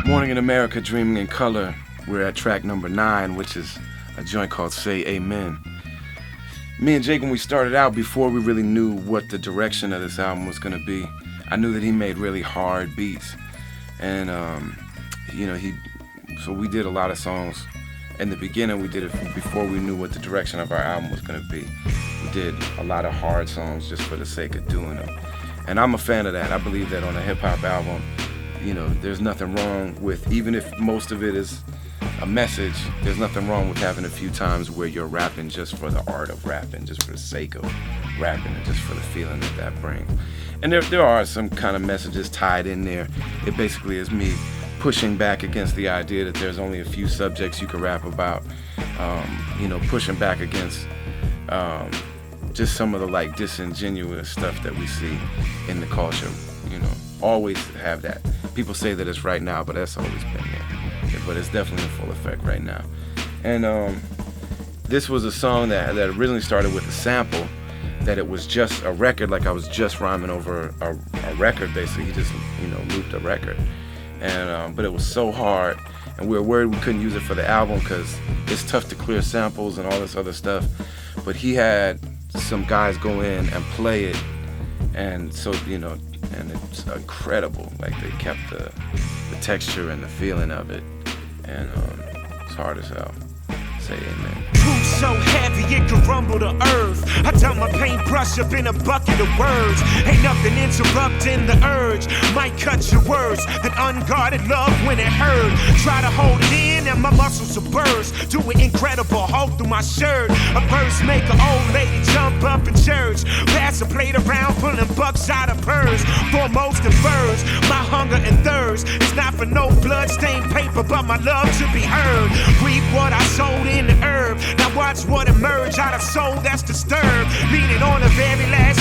Mourning in America, Dreaming in Color. We're at track number 9, which is a joint called Say Amen. Me and Jake, when we started out, before we really knew what the direction of this album was going to be, I knew that he made really hard beats. And, so we did a lot of songs. In the beginning, we did it before we knew what the direction of our album was going to be. We did a lot of hard songs just for the sake of doing them. And I'm a fan of that. I believe that on a hip-hop album, there's nothing wrong with, even if most of it is a message, there's nothing wrong with having a few times where you're rapping just for the art of rapping, just for the sake of rapping, and just for the feeling that brings. And there are some kind of messages tied in there. It basically is me pushing back against the idea that there's only a few subjects you can rap about, pushing back against just some of the disingenuous stuff that we see in the culture. Always have that. People say that it's right now, but that's always been there. But it's definitely in full effect right now. And this was a song that originally started with a sample, that it was just a record, like I was just rhyming over a record, basically. He just, looped a record. And but it was so hard, and we were worried we couldn't use it for the album because it's tough to clear samples and all this other stuff. But he had some guys go in and play it, and so, and it's incredible. Like, they kept the texture and the feeling of it, and it's hard as hell. Say amen. Who's so heavy it could rumble the earth? I dump my paintbrush up in a bucket of words. Ain't nothing interrupting the urge. Might cut your words, an unguarded love when it hurt. Try to hold it in and my muscles will burst. Do an incredible Hulk through my shirt. A verse make an old lady jump up in church. Pass a plate around, pulling bucks out of purse. Foremost and first, my hunger and thirst. It's not for no blood-stained paper, but my love to be heard. Reap what I sowed in the herb. Now watch what emerge out of soul that's disturbed. Leaning on the very last